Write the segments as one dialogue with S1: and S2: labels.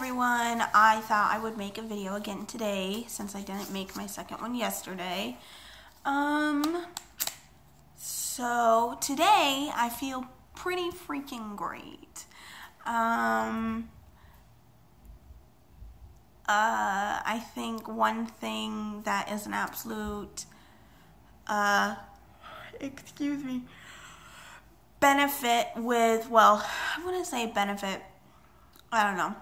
S1: Everyone, I thought I would make a video again today since I didn't make my second one yesterday. So today I feel pretty freaking great. I think one thing that is an absolute, benefit with, well, I wouldn't say benefit, I don't know.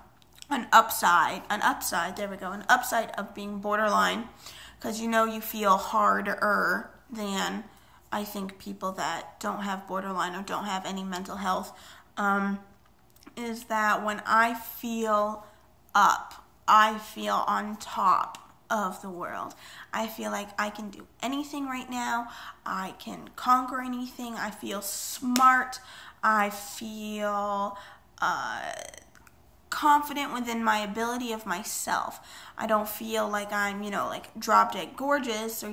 S1: An upside, there we go, an upside of being borderline, because you feel harder than, I think, people that don't have borderline or don't have any mental health, is that when I feel up, I feel on top of the world. I feel like I can do anything right now. I can conquer anything. I feel smart. I feel, confident within my ability of myself. I don't feel like I'm, like drop dead gorgeous or,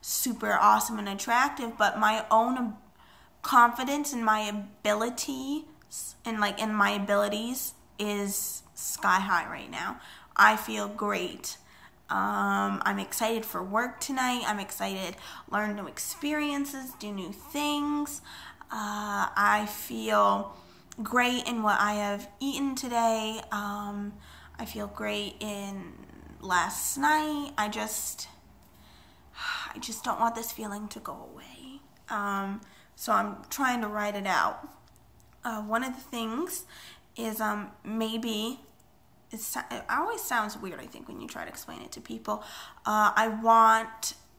S1: super awesome and attractive, but my own confidence in my abilities and in my abilities is sky high right now. I feel great. I'm excited for work tonight. I'm excited to learn new experiences, do new things. I feel great in what I have eaten today. I feel great in last night. I just don't want this feeling to go away. So I'm trying to write it out. One of the things is maybe it always sounds weird, I think, when you try to explain it to people.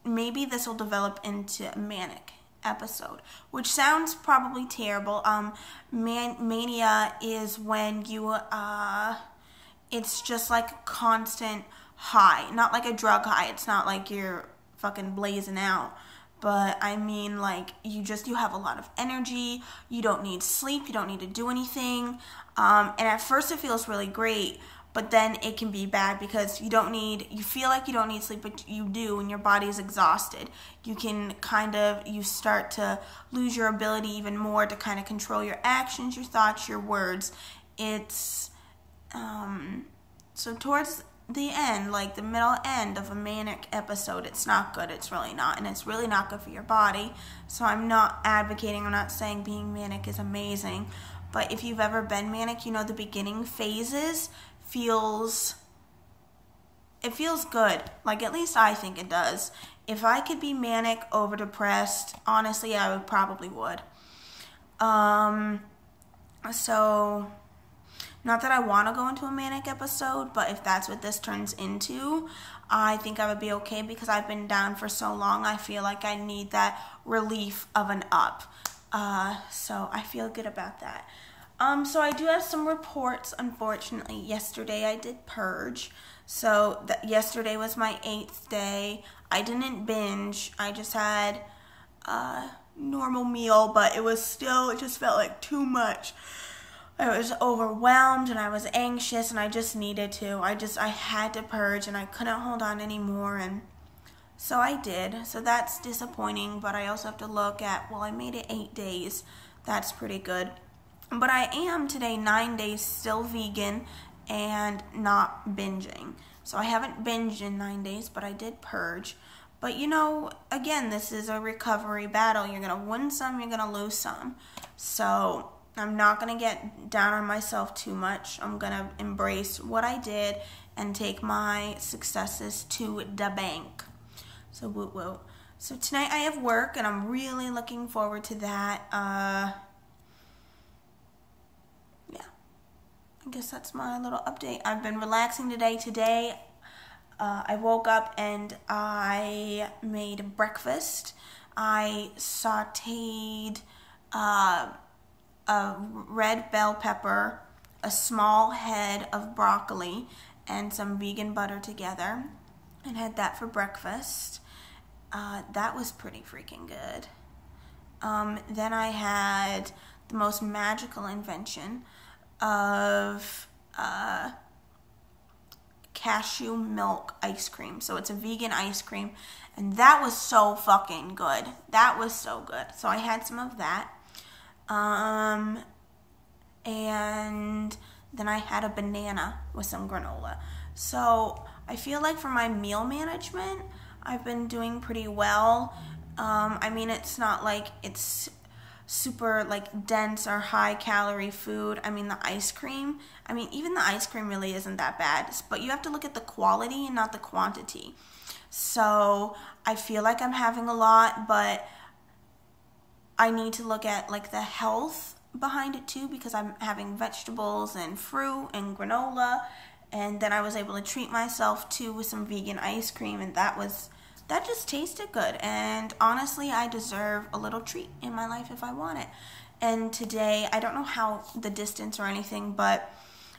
S1: Maybe this will develop into a manic episode, which sounds probably terrible. Mania is when you it's just like a constant high, not like a drug high. It's not like you're fucking blazing out, but I mean, like, you have a lot of energy. You don't need sleep. You don't need to do anything, and at first it feels really great, but then it can be bad because you feel like you don't need sleep, but you do, and your body is exhausted. You start to lose your ability even more to kind of control your actions, your thoughts, your words. It's, so towards the end, like the middle end of a manic episode, it's not good. It's really not, and it's really not good for your body. So I'm not saying being manic is amazing, but if you've ever been manic, the beginning phases feels good. Like, at least I think it does. If I could be manic over depressed, honestly, I probably would. So, not that I want to go into a manic episode, but if that's what this turns into, I think I would be okay because I've been down for so long. I feel like I need that relief of an up. So I feel good about that. So I do have some reports. Unfortunately, yesterday I did purge. So yesterday was my 8th day. I didn't binge. I just had a normal meal, but it just felt like too much. I was overwhelmed and I was anxious and I just needed to. I had to purge and I couldn't hold on anymore, and so I did. So that's disappointing, but I also have to look at, I made it 8 days. That's pretty good. But I am today 9 days still vegan and not binging. So I haven't binged in 9 days, but I did purge. But again, this is a recovery battle. You're going to win some, you're going to lose some. So I'm not going to get down on myself too much. I'm going to embrace what I did and take my successes to the bank. So woo woo. So tonight I have work and I'm really looking forward to that. I guess that's my little update. I've been relaxing today. Today, I woke up and I made breakfast. I sauteed a red bell pepper, a small head of broccoli, and some vegan butter together, and had that for breakfast. That was pretty freaking good. Then I had the most magical invention of cashew milk ice cream. So it's a vegan ice cream, and that was so fucking good. That was so good. So I had some of that. And then I had a banana with some granola. So I feel like for my meal management, I've been doing pretty well. I mean, it's not like it's super like dense or high calorie food. I mean, the ice cream, I mean, even the ice cream really isn't that bad, but you have to look at the quality and not the quantity. So I feel like I'm having a lot, but I need to look at like the health behind it too, because I'm having vegetables and fruit and granola, and then I was able to treat myself too with some vegan ice cream, and that just tasted good. And honestly, I deserve a little treat in my life if I want it. And today, I don't know how the distance or anything, but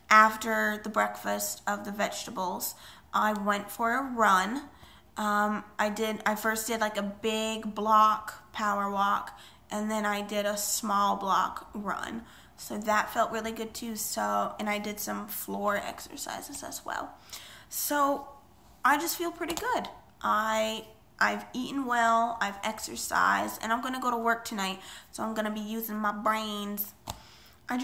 S1: after the breakfast of the vegetables, I went for a run. I first did like a big block power walk, and then I did a small block run. So that felt really good too. And I did some floor exercises as well. So I just feel pretty good. I've eaten well, I've exercised, and I'm going to go to work tonight, so I'm going to be using my brains. I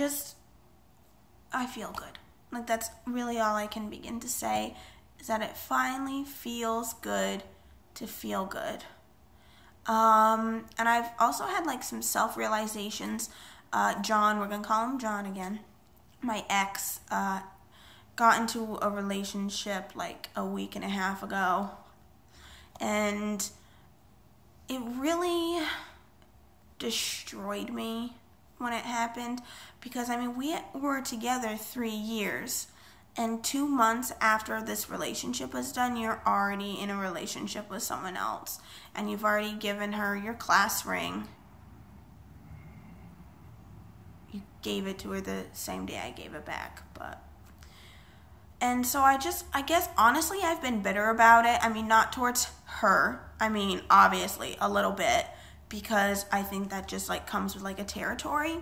S1: feel good. Like, that's really all I can begin to say, is that it finally feels good to feel good. And I've also had, like, some self-realizations. John, we're going to call him John again, my ex, got into a relationship, like, a week and a half ago. And it really destroyed me when it happened, because I mean, we were together 3 years, and 2 months after this relationship was done, you're already in a relationship with someone else, and you've already given her your class ring. You gave it to her the same day I gave it back, and so I guess, honestly, I've been bitter about it. I mean, not towards her. I mean, obviously, a little bit, because I think that just, like, comes with, like, a territory.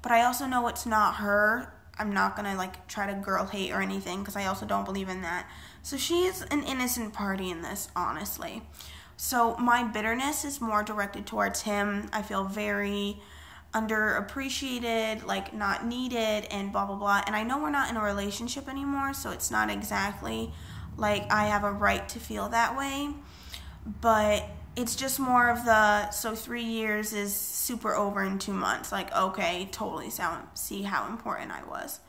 S1: But I also know it's not her. I'm not going to, like, try to girl hate or anything, because I also don't believe in that. So she is an innocent party in this, honestly. So my bitterness is more directed towards him. I feel very underappreciated, like not needed, and blah blah blah. And I know we're not in a relationship anymore, so it's not exactly like I have a right to feel that way, but it's just more of so 3 years is super over in 2 months. Like, okay, totally see how important I was.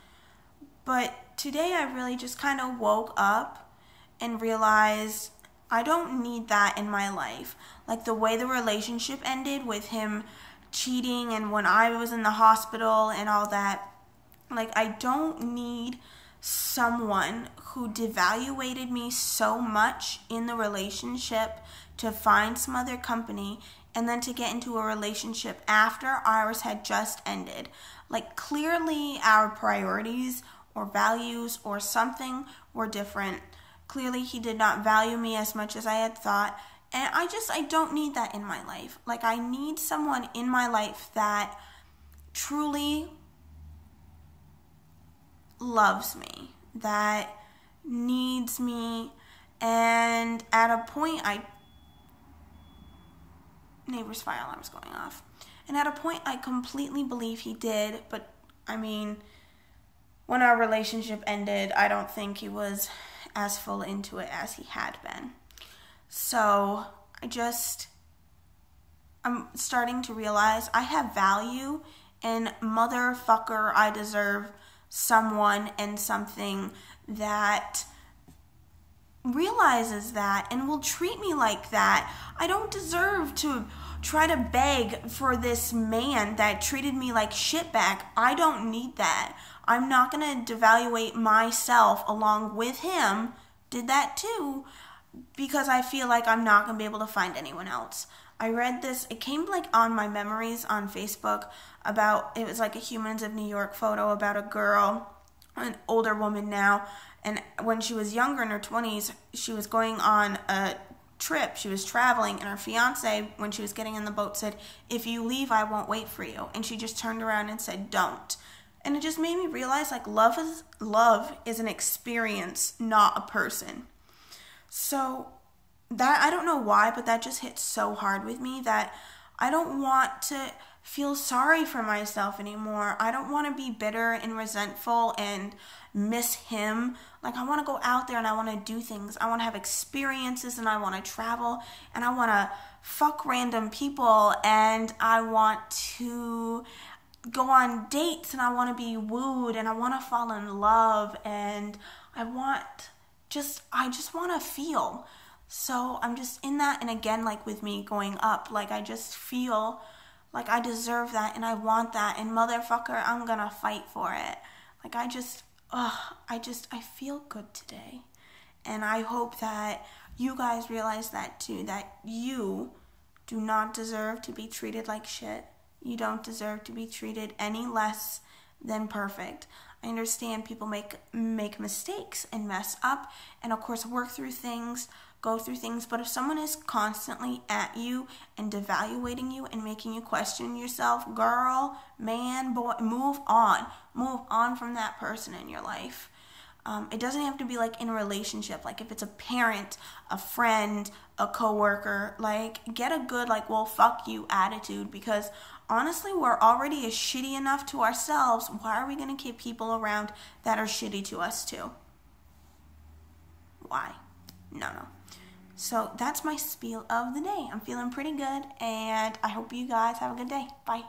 S1: But today I really just kind of woke up and realized I don't need that in my life. Like, the way the relationship ended with him cheating, and when I was in the hospital and all that, like, I don't need someone who devaluated me so much in the relationship to find some other company and then to get into a relationship after ours had just ended. Like, clearly our priorities or values or something were different. Clearly he did not value me as much as I had thought. And I don't need that in my life. Like, I need someone in my life that truly loves me, that needs me, and at a point, neighbor's fire alarm's going off. And at a point, I completely believe he did, but, I mean, when our relationship ended, I don't think he was as full into it as he had been. So I'm starting to realize I have value, and motherfucker, I deserve someone and something that realizes that and will treat me like that. I don't deserve to try to beg for this man that treated me like shit back. I don't need that. I'm not going to devaluate myself along with him. Did that too, because I feel like I'm not going to be able to find anyone else. I read this, it came like on my memories on Facebook it was like a Humans of New York photo about a girl, an older woman now, and when she was younger in her 20s, she was going on a trip, she was traveling, and her fiance, when she was getting in the boat, said, "If you leave, I won't wait for you." And she just turned around and said, "Don't." And it just made me realize, like, love is an experience, not a person. So that, I don't know why, but that just hit so hard with me that I don't want to feel sorry for myself anymore. I don't want to be bitter and resentful and miss him. Like, I want to go out there and I want to do things. I want to have experiences and I want to travel and I want to fuck random people and I want to go on dates and I want to be wooed and I want to fall in love and I just want to feel. So I'm just in that, and again, like with me going up, like I just feel like I deserve that and I want that, and motherfucker, I'm gonna fight for it. Like I feel good today. And I hope that you guys realize that too, that you do not deserve to be treated like shit. You don't deserve to be treated any less than perfect. I understand people make mistakes and mess up and of course work through things, go through things, but if someone is constantly at you and devaluating you and making you question yourself, girl, man, boy, move on. Move on from that person in your life. It doesn't have to be like in a relationship. Like if it's a parent, a friend, a coworker, like get a good like, well, fuck you attitude, because honestly, we're already as shitty enough to ourselves. Why are we going to keep people around that are shitty to us too? Why? No. So that's my spiel of the day. I'm feeling pretty good and I hope you guys have a good day. Bye.